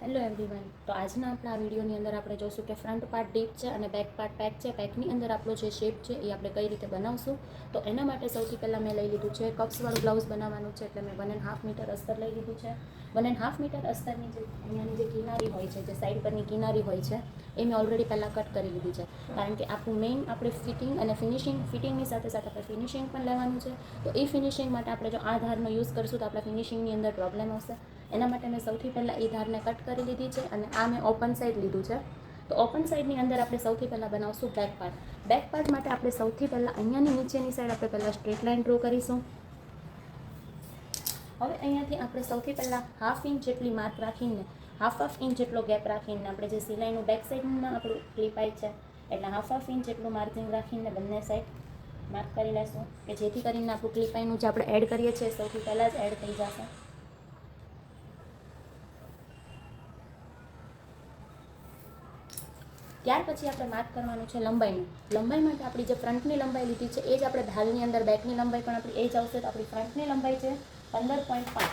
Hello everyone. તો આજના આપણા વિડીયોની અંદર આપણે જોઈશું કે ફ્રન્ટ પાર્ટ ડીપ છે અને બેક પાર્ટ પેક છે. પેકની અંદર આપણો જે શેપ છે એ આપણે કઈ રીતે બનાવશું. તો એના માટે સૌથી પહેલાં મેં લઈ લીધું છે કપ્સવાળું બ્લાઉઝ બનાવવાનું છે, એટલે મેં 1.5 મીટર અસ્તર લઈ લીધું છે. 1.5 મીટર અસ્તરની જે અહીંયાની જે કિનારી હોય છે, જે સાઈડ પરની કિનારી હોય છે, એ મેં ઓલરેડી પહેલાં કટ કરી લીધી છે. કારણ કે આપણું મેઇન આપણે ફિટિંગ અને ફિટિંગની સાથે સાથે આપણે ફિનિશિંગ પણ લેવાનું છે. તો એ ફિનિશિંગ માટે આપણે જો આ ધારનો યુઝ કરશું તો આપણા ફિનિશિંગની અંદર પ્રોબ્લેમ આવશે. એના માટે મેં સૌથી પહેલાં એ ધારને કટ કરી લીધી છે અને આ મેં ઓપન સાઈડ લીધું છે. તો ઓપન સાઈડની અંદર આપણે સૌથી પહેલાં બનાવશું બેક પાર્ટ. બેક પાર્ટ માટે આપણે સૌથી પહેલાં અહીંયાની નીચેની સાઈડ આપણે પહેલાં સ્ટ્રેટ લાઇન ડ્રો કરીશું. હવે અહીંયાથી આપણે સૌથી પહેલાં 1/2 ઇંચ જેટલી માર્ક રાખીને હાફ ઇંચ જેટલો ગેપ રાખીને આપણે જે સિલાઈનું બેક સાઈડમાં આપણું ક્લિપ આવી છે એટલે હાફ ઇંચ જેટલું માર્જિન રાખીને બંને સાઈડ માર્ક કરી લેશું કે જેથી કરીને આપણું ક્લિપ આઈનું જે આપણે એડ કરીએ છીએ સૌથી પહેલાં જ એડ થઈ જશે. ત્યાર પછી આપણે માર્ક કરવાનું છે લંબાઈનું. લંબાઈ માટે આપણી જે ફ્રન્ટની લંબાઈ લીધી છે એ જ આપણે ઢાલની અંદર બેકની લંબાઈ પણ આપણી એ જ આવશે. તો આપણી ફ્રન્ટની લંબાઈ છે 15.5.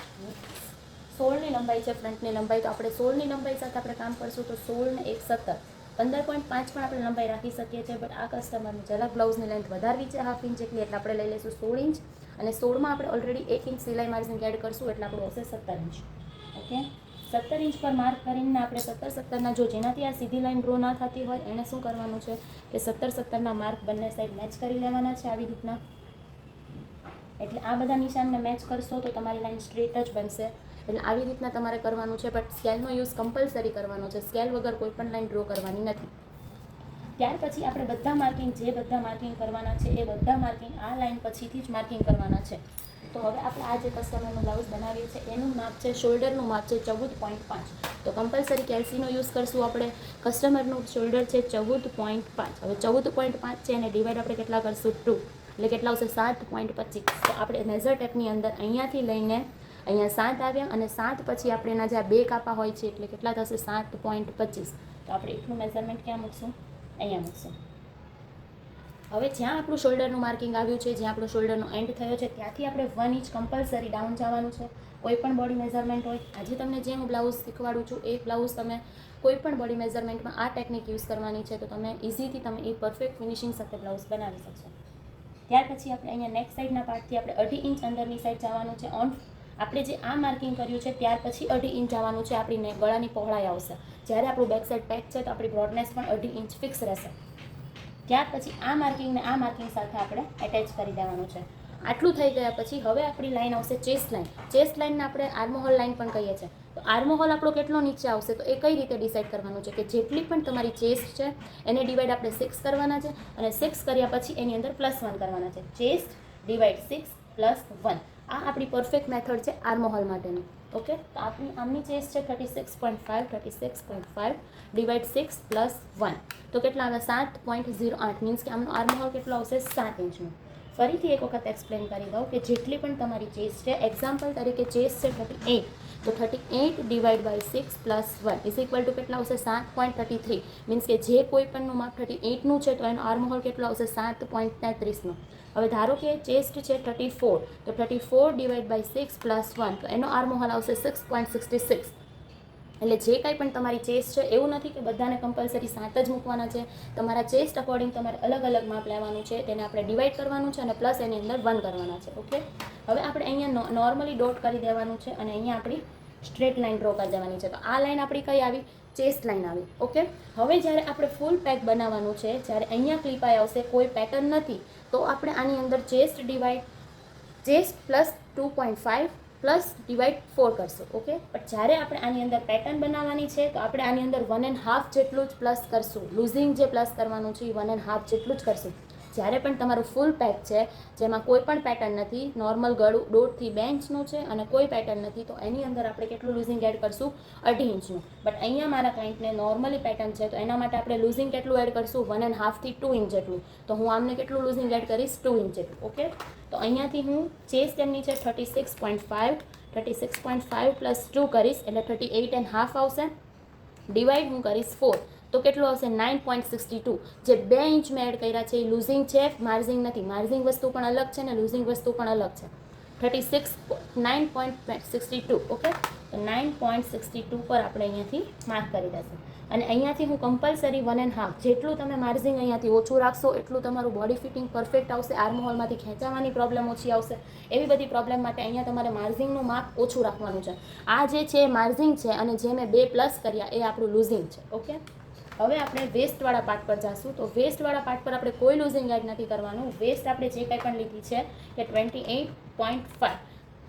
16ની લંબાઈ છે ફ્રન્ટની લંબાઈ. તો આપણે 16ની લંબાઈ સાથે આપણે કામ કરશું તો 16 ને 1 17. 15.5 પણ આપણે લંબાઈ રાખી શકીએ છીએ, બટ આ કસ્ટમરને જરાક બ્લાઉઝની લેન્થ વધારવી છે હાફ ઇંચ જેટલી, એટલે આપણે લઈ લઈશું 16 ઇંચ. અને 16માં આપણે ઓલરેડી 1 ઇંચ સિલાઈ માર્જિન એડ કરશું એટલે આપણું હશે 17 ઇંચ. ઓકે, 17 ઇંચ પર માર્ક કરીને આપણે 17-17ના જો જેનાથી આ સીધી લાઈન ડ્રો ના થતી હોય એને શું કરવાનું છે કે 17-17ના માર્ક બંને સાઈડ મેચ કરી લેવાના છે આવી રીતના. એટલે આ બધા નિશાનને મેચ કરશો તો તમારી લાઈન સ્ટ્રેટ જ બનશે. એટલે આવી રીતના તમારે કરવાનું છે, બટ સ્કેલનો યુઝ કમ્પલસરી કરવાનો છે. સ્કેલ વગર કોઈ પણ લાઈન ડ્રો કરવાની નથી. ત્યાર પછી આપણે બધા માર્કિંગ કરવાના છે એ બધા માર્કિંગ આ લાઈન પછીથી જ માર્કિંગ કરવાના છે. તો હવે આપણે આ જે કસ્ટમરનું બ્લાઉઝ બનાવીએ છીએ એનું માપ છે, શોલ્ડરનું માપ છે 14.5. તો કમ્પલસરી કેલ્સીનો યુઝ કરશું આપણે. કસ્ટમરનું શોલ્ડર છે 14.5. હવે 14.5 છે એને ડિવાઈડ આપણે કેટલા કરશું 2, એટલે કેટલા આવશે 7.25. તો આપણે મેઝર ટેપની અંદર અહીંયાથી લઈને અહીંયા 7 આવ્યા અને 7 પછી આપણે એના જે આ 2 કાપા હોય છે એટલે કેટલા થશે 7.25. તો આપણે એટલું મેઝરમેન્ટ ક્યાં મૂકશું? અહીંયા મૂકશું. હવે જ્યાં આપણું શોલ્ડરનું માર્કિંગ આવ્યું છે, જ્યાં આપણો શોલ્ડરનો એન્ડ થયો છે ત્યાંથી આપણે 1 ઇંચ કમ્પલસરી ડાઉન જવાનું છે. કોઈ પણ બોડી મેઝરમેન્ટ હોય, આજે તમને જે હું બ્લાઉઝ શીખવાડું છું એ બ્લાઉઝ તમે કોઈ પણ બોડી મેઝરમેન્ટમાં આ ટેકનિક યુઝ કરવાની છે તો તમે ઇઝીથી તમે એ પરફેક્ટ ફિનિશિંગ સાથે બ્લાઉઝ બનાવી શકશો. ત્યાર પછી આપણે અહીંયા નેક સાઈડના પાર્ટથી આપણે 2.5 ઇંચ અંદરની સાઈડ જવાનું છે. આપણે જે આ માર્કિંગ કર્યું છે ત્યાર પછી 2.5 ઇંચ જવાનું છે. આપણી ગળાની પહોળાઈ આવશે. જ્યારે આપણું બેક સાઈડ પેક છે તો આપણી બ્રોડનેસ પણ 2.5 ઇંચ ફિક્સ રહેશે. ત્યાર પછી આ માર્કિંગને આ માર્કિંગ સાથે આપણે એટેચ કરી દેવાનું છે. આટલું થઈ ગયા પછી હવે આપણી લાઈન આવશે ચેસ્ટ લાઈન. ચેસ્ટ લાઈનને આપણે આર્મહોલ લાઈન પણ કહીએ છીએ. તો આર્મહોલ આપણો કેટલો નીચે આવશે તો એ કઈ રીતે ડિસાઇડ કરવાનું છે કે જેટલી પણ તમારી ચેસ્ટ છે એને ડિવાઈડ આપણે 6 કરવાના છે અને 6 કર્યા પછી એની અંદર +1 કરવાના છે. ચેસ્ટ ડિવાઈડ 6 +1 આ આપણી પરફેક્ટ મેથડ છે આર્મહોલ માટેની. ઓકે, તો આપણી આમની ચેસ્ટ છે 36.5 ડિવાઈડ 6 +1 તો કેટલા આવે 7.08. મીન્સ કે આમનો આર્મહોલ કેટલો આવશે 7 ઇંચનો. ફરીથી એક વખત એક્સપ્લેન કરી દઉં કે જેટલી પણ તમારી ચેસ્ટ છે, એક્ઝામ્પલ તરીકે ચેસ્ટ છે 38, તો 38 divide by 6 +1 is equal to કેટલા આવશે 7.33. મીન્સ કે જે કોઈ પણનું માપ 38નું છે તો એનો આર્મહોલ કેટલો આવશે 7.33નો. હવે ધારો કે ચેસ્ટ છે 34, તો 34 ડિવાઈડ બાય 6 +1 તો એનો આર્મહોલ આવશે 6.66. એટલે જે કાંઈ પણ તમારી ચેસ્ટ છે એવું નથી કે બધાને કમ્પલસરી 7 જ મૂકવાના છે. તમારા ચેસ્ટ અકોર્ડિંગ તમારે અલગ અલગ માપ લેવાનું છે, તેને આપણે ડિવાઈડ કરવાનું છે અને પ્લસ એની અંદર 1 કરવાના છે. ઓકે, હવે આપણે અહીંયા નોર્મલી ડોટ કરી દેવાનું છે અને અહીંયા આપણી સ્ટ્રેટ લાઇન ડ્રો કરી દેવાની છે. તો આ લાઇન આપણી કઈ આવી? ચેસ્ટ લાઇન આવી. ઓકે, હવે જ્યારે આપણે ફૂલ પેક બનાવવાનું છે, જ્યારે અહીંયા ક્લિપાઈ આવશે, કોઈ પેટર્ન નથી, તો આપણે આની અંદર ચેસ્ટ પ્લસ 2.5 પ્લસ ડિવાઈડ 4 કરશું. ઓકે, પણ જ્યારે આપણે આની અંદર પેટર્ન બનાવવાની છે તો આપણે આની અંદર 1.5 જેટલું જ પ્લસ કરશું. લૂઝિંગ જે પ્લસ કરવાનું છે એ 1.5 જેટલું જ કરશું. જ્યારે પણ તમારું ફૂલ પેક છે જેમાં કોઈ પણ પેટર્ન નથી, નોર્મલ ગળું 1.5થી 2 ઇંચનું છે અને કોઈ પેટર્ન નથી, તો એની અંદર આપણે કેટલું લૂઝિંગ એડ કરશું? 2.5 ઇંચનું. બટ અહીંયા મારા ક્લાયન્ટને નોર્મલી પેટર્ન છે તો એના માટે આપણે લૂઝિંગ કેટલું એડ કરશું? 1.5થી 2 ઇંચ જેટલું. તો હું આમને કેટલું લૂઝિંગ એડ કરીશ? 2 ઇંચ જેટલું. ઓકે, તો અહીંયાથી હું ચેસ્ટ એમની છે 36.5 પ્લસ 2 કરીશ એટલે 38.5 આવશે. ડિવાઈડ હું કરીશ 4 તો કેટલું આવશે? 9.62. જે 2 ઇંચ મેં એડ કર્યા છે એ લૂઝિંગ છે, માર્જિંગ નથી. માર્જિંગ વસ્તુ પણ અલગ છે ને લૂઝિંગ વસ્તુ પણ અલગ છે. 36 9.62 ઓકે, તો 9.62 પર આપણે અહીંયાથી માર્ક કરી દેશું. અને અહીંયાથી હું કમ્પલસરી 1.5 જેટલું તમે માર્જિંગ અહીંયાથી ઓછું રાખશો એટલું તમારું બોડી ફિટિંગ પરફેક્ટ આવશે, આર્મહોલમાંથી ખેંચાવાની પ્રોબ્લેમ ઓછી આવશે. એવી બધી પ્રોબ્લેમ માટે અહીંયા તમારે માર્જિંગનું માપ ઓછું રાખવાનું છે. આ જે છે માર્જિંગ છે અને જે મેં 2 પ્લસ કર્યા એ આપણું લૂઝિંગ છે. ઓકે, હવે આપણે વેસ્ટવાળા પાર્ટ પર જઈશું. તો વેસ્ટવાળા પાર્ટ પર આપણે કોઈ લૂઝિંગ એડ નથી કરવાનું. વેસ્ટ આપણે જે કંઈ પણ લીધી છે કે 28.5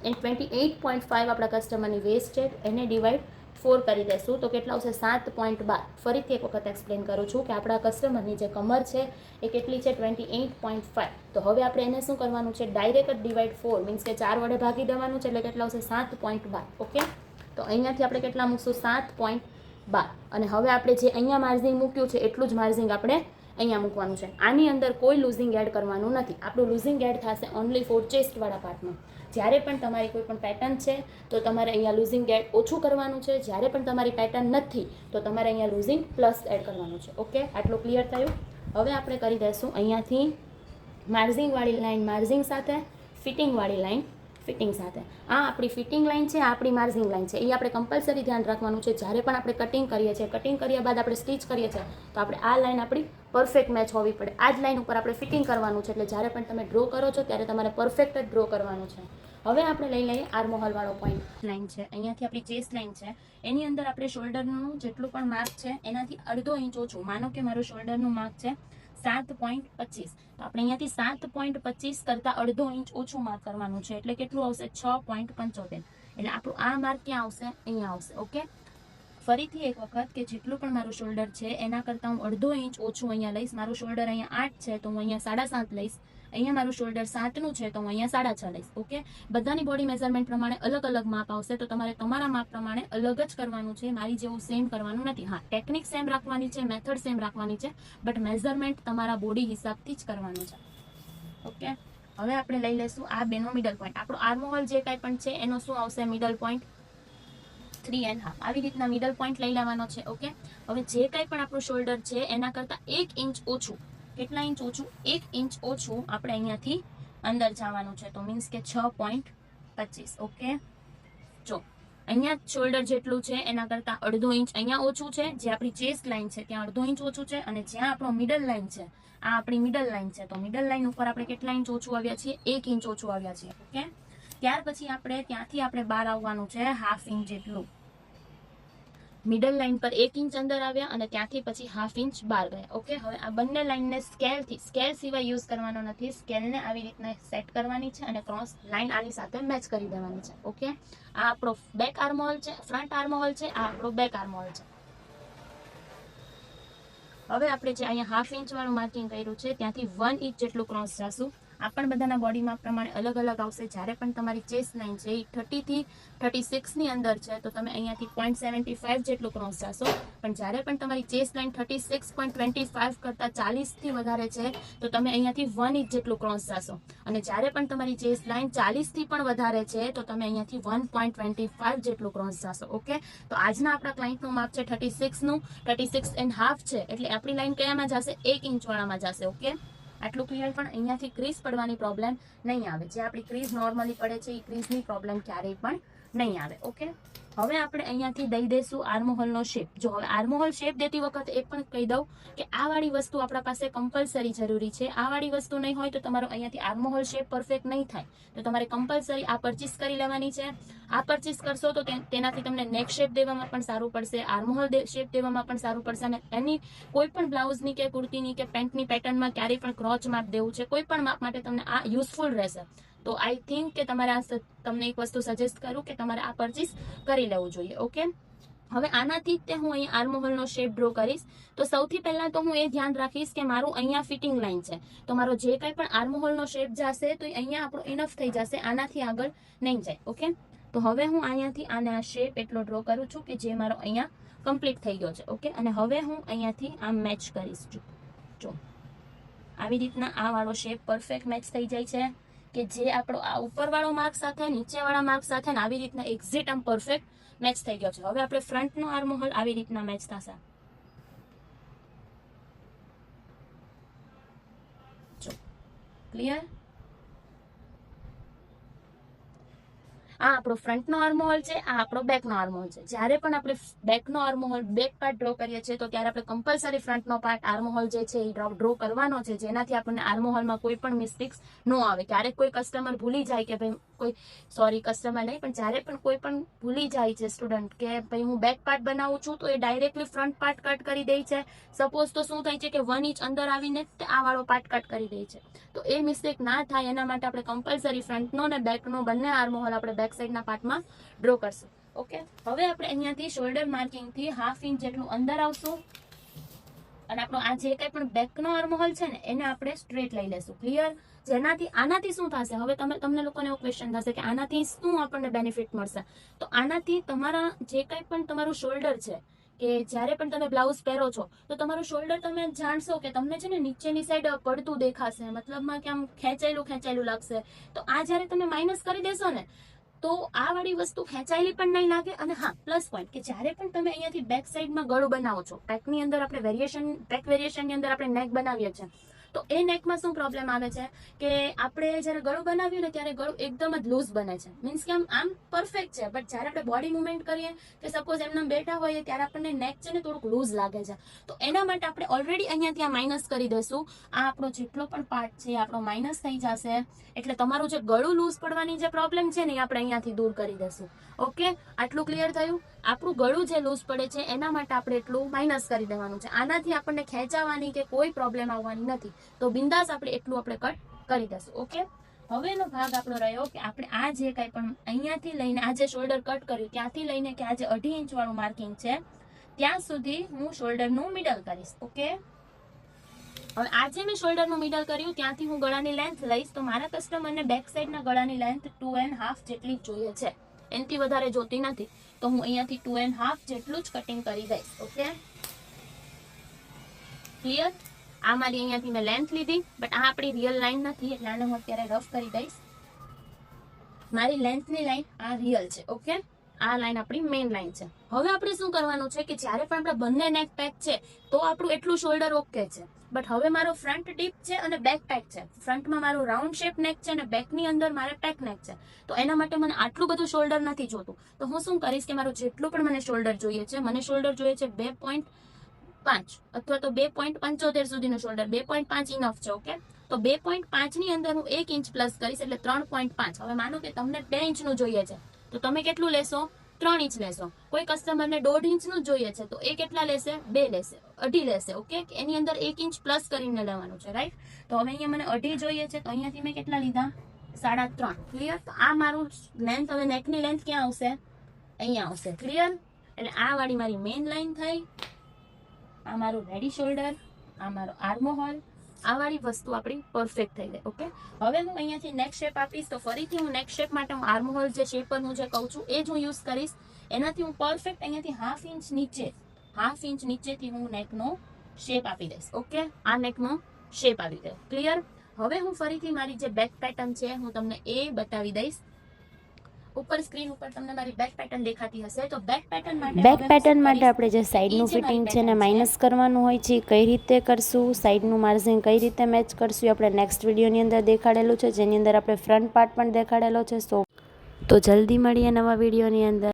એન્ડ 28.5 આપણા કસ્ટમરની વેસ્ટ છે, એને ડિવાઈડ 4 કરી દેશું તો કેટલા આવશે 7.12. ફરીથી એક વખત એક્સપ્લેન કરું છું કે આપણા કસ્ટમરની જે કમર છે એ કેટલી છે 28.5. તો હવે આપણે એને શું કરવાનું છે, ડાયરેક્ટ ડિવાઈડ 4 મીન્સ કે 4 વડે ભાગી દેવાનું છે, એટલે કેટલા આવશે 7.12. ઓકે, તો અહીંયાથી આપણે કેટલા મૂકશું 7.12. અને હવે આપણે જે અહીંયા માર્જિંગ મૂક્યું છે એટલું જ માર્જિંગ આપણે અહીંયા મૂકવાનું છે. આની અંદર કોઈ લૂઝિંગ એડ કરવાનું નથી. આપણું લૂઝિંગ એડ થશે ઓનલી ફોર ચેસ્ટવાળા પાર્ટમાં. જ્યારે પણ તમારી કોઈ પણ પેટર્ન છે તો તમારે અહીંયા લૂઝિંગ એડ ઓછું કરવાનું છે. જ્યારે પણ તમારી પેટર્ન નથી તો તમારે અહીંયા લૂઝિંગ પ્લસ એડ કરવાનું છે. ઓકે, આટલું ક્લિયર થયું. હવે આપણે કરી દઈશું અહીંયાથી માર્જિંગવાળી લાઇન માર્જિંગ સાથે, ફિટિંગવાળી લાઇન ફિટિંગ સાથે. આ આપણી ફિટિંગ લાઇન છે, આ આપણી માર્જિંગ લાઇન છે. એ આપણે કમ્પલસરી ધ્યાન રાખવાનું છે. જ્યારે પણ આપણે કટિંગ કરીએ છીએ, કટિંગ કર્યા બાદ આપણે સ્ટિચ કરીએ છીએ તો આપણે આ લાઇન આપણી પરફેક્ટ મેચ હોવી પડે. આ જ લાઇન ઉપર આપણે ફિટિંગ કરવાનું છે. એટલે જ્યારે પણ તમે ડ્રો કરો છો ત્યારે તમારે પરફેક્ટ જ ડ્રો કરવાનું છે. હવે આપણે લઈ લઈએ આર્મહોલવાળો પોઈન્ટ. લાઇન છે અહીંયાથી આપણી ચેસ્ટ લાઇન છે, એની અંદર આપણે શોલ્ડરનું જેટલું પણ માર્ક છે એનાથી અડધો ઇંચ ઓછું. માનો કે મારું શોલ્ડરનું માર્ક છે 7.25, તો આપણે અહીંયાથી 7.25 કરતાં અડધો ઇંચ ઓછું માર્ક કરવાનું છે. એટલે કેટલું આવશે 6.75. એટલે આપણું આ માર્ક ક્યાં આવશે, અહીંયા આવશે. ઓકે, ફરીથી એક વખત કે જેટલું પણ મારું શોલ્ડર છે એના કરતાં હું અડધો ઇંચ ઓછું અહીંયા લઈશ. મારું શોલ્ડર અહીંયા 8 છે તો હું અહીંયા 7.5 લઈશ. અહીંયા મારું શોલ્ડર 7નું છે તો હું અહીંયા 6.5 લઈશ. ઓકે, બધાની બોડી મેઝરમેન્ટ પ્રમાણે અલગ અલગ માપ આવશે તો તમારે તમારા માપ પ્રમાણે અલગ જ કરવાનું છે. મારી જેવું સેમ કરવાનું નથી. હા, ટેકનિક સેમ રાખવાની છે, મેથડ સેમ રાખવાની છે, બટ મેઝરમેન્ટ તમારા બોડી હિસાબથી જ કરવાનું છે. ઓકે, હવે આપણે લઈ લઈશું આ બેનો મિડલ પોઈન્ટ. આપણો આર્મહોલ જે કાંઈ પણ છે એનો શું આવશે મિડલ પોઈન્ટ 3.5. આવી રીતના મિડલ પોઈન્ટ લઈ લેવાનો છે. ઓકે, હવે જે કાંઈ પણ આપણું શોલ્ડર છે એના કરતાં 1 ઇંચ ઓછું, કેટલા ઇંચ ઓછું, 1 ઇંચ ઓછું આપણે અહીંયાથી અંદર જવાનું છે. તો મીન્સ કે 6.25. ઓકે, જો અહીંયા શોલ્ડર જેટલું છે એના કરતાં અડધો ઇંચ અહીંયા ઓછું છે. જે આપણી ચેસ્ટ લાઇન છે ત્યાં અડધો ઇંચ ઓછું છે. અને જ્યાં આપણો મિડલ લાઇન છે આ આપણી મિડલ લાઇન છે, તો મિડલ લાઇન ઉપર આપણે કેટલા ઇંચ ઓછું આવ્યા છીએ, 1 ઇંચ ઓછું આવ્યા છીએ. ઓકે, ત્યાર પછી આપણે ત્યાંથી આપણે બહાર આવવાનું છે 1/2 ઇંચ જેટલું. મિડલ લાઇન પર 1 ઇંચ અંદર આવ્યા અને ત્યાંથી પછી 1/2 ઇંચ બહાર ગયા. ઓકે, હવે આ બંને લાઇનને સ્કેલ સિવાય યુઝ કરવાનો નથી. સ્કેલને આવી રીતના સેટ કરવાની છે અને ક્રોસ લાઇન આની સાથે મેચ કરી દેવાની છે. ઓકે, આ આપણો બેક આર્મહોલ છે, ફ્રન્ટ આર્મહોલ છે, આ આપણો બેક આર્મહોલ છે. હવે આપણે જે અહીંયા 1/2 ઇંચ વાળું માર્કિંગ કર્યું છે ત્યાંથી 1 ઇંચ જેટલું ક્રોસ જશું. આ પણ બધાના બોડી માપ પ્રમાણે અલગ અલગ આવશે. જ્યારે પણ તમારી ચેસ્ટ લાઇન છે એ 30 થી 36 ની અંદર છે તો તમે અહીંયાથી 0.75 જેટલું ક્રોસ જશો. પણ જ્યારે પણ તમારી ચેસ્ટ લાઇન 36.25 કરતાં 40 થી વધારે છે તો તમે અહીંયાથી 1 ઇંચ જેટલું ક્રોસ જશો. અને જ્યારે પણ તમારી ચેસ્ટ લાઇન 40 થી પણ વધારે છે તો તમે અહીંયાથી 1.25 જેટલું ક્રોસ જશો. ઓકે, તો આજના આપણા ક્લાયન્ટનું માપ છે 36 નું, 36.5 છે. એટલે આપણી લાઇન કયામાં જશે, 1 ઇંચ વાળામાં જશે. ઓકે, આટલું ક્લિયર. પણ અહીંયાથી ક્રીઝ પડવાની પ્રોબ્લેમ નહીં આવે. જે આપણી ક્રીઝ નોર્મલી પડે છે એ ક્રીઝની પ્રોબ્લેમ ક્યારેય પણ નહીં આવે. ઓકે, હવે આપણે અહીંયાથી દઈ દઈશું આર્મહોલનો શેપ. જો હવે આર્મહોલ શેપ દેતી વખતે એ પણ કહી દઉં કે આ વાળી વસ્તુ આપણા પાસે કમ્પલસરી જરૂરી છે. આ વાળી વસ્તુ નહીં હોય તો તમારો અહીંયાથી આર્મહોલ શેપ પરફેક્ટ નહીં થાય. તો તમારે કમ્પલસરી આ પરચેસ કરી લેવાની છે. આ પરચેસ કરશો તો તેનાથી તમને નેક શેપ દેવામાં પણ સારું પડશે, આર્મહોલ શેપ દેવામાં પણ સારું પડશે. અને એની કોઈ પણ બ્લાઉઝની કે કુર્તીની કે પેન્ટની પેટર્નમાં ક્યારેય પણ ક્રોચ માપ દેવું છે, કોઈ પણ માપ માટે તમને આ યુઝફુલ રહેશે. તો આઈ થિંક કે તમારે આ તમને એક વસ્તુ સજેસ્ટ કરું કે તમારે આ પરચેસ કરી લેવું જોઈએ. ઓકે, હવે આનાથી જ તે હું અહીંયા આર્મહોલનો શેપ ડ્રો કરીશ. તો સૌથી પહેલાં તો હું એ ધ્યાન રાખીશ કે મારું અહીંયા ફિટિંગ લાઇન છે તો મારો જે કંઈ પણ આર્મહોલનો શેપ જશે તો અહીંયા આપણો ઇનફ થઈ જશે, આનાથી આગળ નહીં જાય. ઓકે, તો હવે હું અહીંયાથી આને આ શેપ એટલો ડ્રો કરું છું કે જે મારો અહીંયા કમ્પ્લીટ થઈ ગયો છે. ઓકે, અને હવે હું અહીંયાથી આમ મેચ કરીશ. જો આવી રીતના આ વાળો શેપ પરફેક્ટ મેચ થઈ જાય છે કે જે આપણો આ ઉપરવાળો માર્ક સાથે નીચેવાળા માર્ક સાથે આવી રીતના એક્ઝેક્ટ આમ પરફેક્ટ મેચ થઈ ગયો છે. હવે આપણે ફ્રન્ટનો આર્મહોલ આવી રીતના મેચ થશે. જો ક્લિયર. આ આપણો ફ્રન્ટનો આર્મહોલ છે, આ આપણો બેકનો આર્મહોલ છે. જ્યારે પણ આપણે બેકનો આર્મહોલ બેક પાર્ટ ડ્રો કરીએ છીએ તો ત્યારે આપણે કમ્પલસરી ફ્રન્ટનો પાર્ટ આર્મહોલ જે છે એ ડ્રો કરવાનો છે, જેનાથી આપણને આર્મહોલમાં કોઈ પણ મિસ્ટેક્સ ન આવે. ક્યારેક કોઈ કસ્ટમર ભૂલી જાય કે ભાઈ કસ્ટમર નહીં પણ જ્યારે પણ કોઈ પણ ભૂલી જાય છે સ્ટુડન્ટ કે ભાઈ હું બેક પાર્ટ બનાવું છું તો એ ડાયરેક્ટલી ફ્રન્ટ પાર્ટ કટ કરી દે છે. સપોઝ તો શું થાય છે કે 1 ઇંચ અંદર આવીને આ વાળો પાર્ટ કટ કરી દે છે. તો એ મિસ્ટેક ના થાય એના માટે આપણે કમ્પલસરી ફ્રન્ટનો અને બેકનો બંને આર્મહોલ આપણે બેક સાઈડના પાર્ટમાં ડ્રો કરશું. ઓકે, હવે આપણે અહીંયાથી શોલ્ડર માર્કિંગથી 1/2 ઇંચ જેટલું અંદર આવશું અને આપણો આ જે કંઈ પણ બેકનો આર્મહોલ છે ને એને આપણે સ્ટ્રેટ લઈ લેશું. ક્લિયર? જેનાથી આનાથી શું થશે, હવે તમને લોકોને એવો ક્વેશ્ચન થશે કે આનાથી શું આપણને બેનિફિટ મળશે. તો આનાથી તમારા જે કંઈ પણ તમારું શોલ્ડર છે કે જ્યારે પણ તમે બ્લાઉઝ પહેરો છો તો તમારું શોલ્ડર તમે જાણશો કે તમને છે ને નીચેની સાઈડ પડતું દેખાશે, મતલબમાં કે આમ ખેંચાયેલું લાગશે. તો આ જ્યારે તમે માઇનસ કરી દેશો ને તો આ વાળી વસ્તુ ખેંચાયેલી પણ નહીં લાગે. અને હા, પ્લસ પોઈન્ટ કે જ્યારે પણ તમે અહીંયાથી બેક સાઈડમાં ગળું બનાવો છો, બેકની અંદર આપણે બેક વેરિએશનની અંદર આપણે નેક બનાવીએ છીએ, તો એ નેકમાં શું પ્રોબ્લેમ આવે છે કે આપણે જ્યારે ગળું બનાવીએ ને ત્યારે ગળું એકદમ જ લૂઝ બને છે. મીન્સ કે આમ પરફેક્ટ છે, બટ જ્યારે આપણે બોડી મુવમેન્ટ કરીએ કે સપોઝ એમને બેઠા હોઈએ ત્યારે આપણને નેક છે ને થોડુંક લૂઝ લાગે છે. તો એના માટે આપણે ઓલરેડી અહીંયાથી આ માઇનસ કરી દઈશું. આ આપણો જેટલો પણ પાર્ટ છે આપણો માઇનસ થઈ જશે, એટલે તમારું જે ગળું લૂઝ પડવાની જે પ્રોબ્લેમ છે ને એ આપણે અહીંયાથી દૂર કરી દઈશું. ઓકે, આટલું ક્લિયર થયું? આપણું ગળું જે લૂઝ પડે છે એના માટે આપણે એટલું માઇનસ કરી દેવાનું છે. આનાથી આપણને ખેંચાવાની કે કોઈ પ્રોબ્લેમ આવવાની નથી. તો બિંદાસ આપણે એટલું આપણે કટ કરી દઈશું. ઓકે, હવેનો ભાગ આપણો રહ્યો કે આપણે આ જે કંઈ પણ અહીંયાથી લઈને આ જે શોલ્ડર કટ કર્યું ત્યાંથી લઈને કે આ જે 2.5 ઇંચ વાળું માર્કિંગ છે ત્યાં સુધી હું શોલ્ડરનું મિડલ કરીશ. ઓકે, હવે આજે મેં શોલ્ડરનું મિડલ કર્યું ત્યાંથી હું ગળાની લેન્થ લઈશ. તો મારા કસ્ટમરને બેક સાઈડના ગળાની લેન્થ 2.5 જેટલી જોઈએ છે, એનાથી વધારે જોતી નથી. તો હું અહીંયાથી 2.5 જેટલું જ કટિંગ કરી દઈશ. Okay, clear? આ મારી અહીંયાથી મેં લેન્થ લીધી, બટ આ આપણી રિયલ લાઈન નથી એટલે આને હું અત્યારે રફ કરી દઈશ. મારી લેન્થની લાઈન આ રિયલ છે. ઓકે, આ લાઈન આપણી મેઇન લાઈન છે. હવે આપણે શું કરવાનું છે કે જ્યારે પણ આપણા બંને નેક પેક છે તો આપણું એટલું શોલ્ડર ઓકે છે, બટ હવે મારો ફ્રન્ટ ડીપ છે અને બેક પેક છે. ફ્રન્ટમાં મારું રાઉન્ડ શેપ નેક છે અને બેકની અંદર મારે પેક નેક છે. તો એના માટે મને આટલું બધું શોલ્ડર નથી જોતું. તો હું શું કરીશ કે મારું જેટલું પણ મને શોલ્ડર જોઈએ છે, મને શોલ્ડર જોઈએ છે 2.5 અથવા તો 2.75 સુધીનું શોલ્ડર. 2.5 ઇનફ છે. ઓકે, તો 2.5 ની અંદર હું 1 ઇંચ પ્લસ કરીશ એટલે 3.5. હવે માનો કે તમને 2 ઇંચનું જોઈએ છે તો તમે કેટલું લેશો? 3 ઇંચ લેશો. કોઈ કસ્ટમરને 1.5 ઇંચનું જોઈએ છે તો એ કેટલા લેશે? 2 લેશે, 2.5 લેશે. ઓકે, એની અંદર 1 ઇંચ પ્લસ કરીને લેવાનું છે, રાઈટ? તો હવે અહીંયા મને 2.5 જોઈએ છે તો અહીંયાથી મેં કેટલા લીધા? 3.5. ક્લિયર? તો આ મારું લેન્થ, હવે નેકની લેન્થ ક્યાં આવશે? અહીંયા આવશે. ક્લિયર? એટલે આ વાળી મારી મેઇન લાઈન થઈ, આ મારું રેડી શોલ્ડર, આ મારો આર્મહોલ, આ વાળી વસ્તુ આપણી પરફેક્ટ થઈ ગઈ. ઓકે, હવે હું અહીંયાથી નેક શેપ આપીશ. તો ફરીથી હું નેક શેપ માટે હું આર્મહોલ જે શેપ હું જે કહું છું એ જ હું યુઝ કરીશ. એનાથી હું પરફેક્ટ અહીંયાથી 1/2 ઇંચ નીચેથી હું નેકનો શેપ આપી દઈશ. ઓકે, આ નેકનો શેપ આવી ગયો. ક્લિયર? હવે હું ફરીથી મારી જે બેક પેટર્ન છે હું તમને એ બતાવી દઈશ. ઉપર સ્ક્રીન ઉપર તમને મારી બેક પેટર્ન દેખાતી હશે. તો બેક પેટર્ન માટે આપણે જે સાઈડનું ફિટિંગ છે ને માઇનસ કરવાનું હોય છે, કઈ રીતે કરશું, સાઈડનું માર્જિન કઈ રીતે મેચ કરશું એ આપણે નેક્સ્ટ વિડીયોની અંદર દેખાડેલું છે, જેની અંદર આપણે ફ્રન્ટ પાર્ટ પણ દેખાડેલો છે. તો જલ્દી મળીએ નવા વિડીયોની અંદર.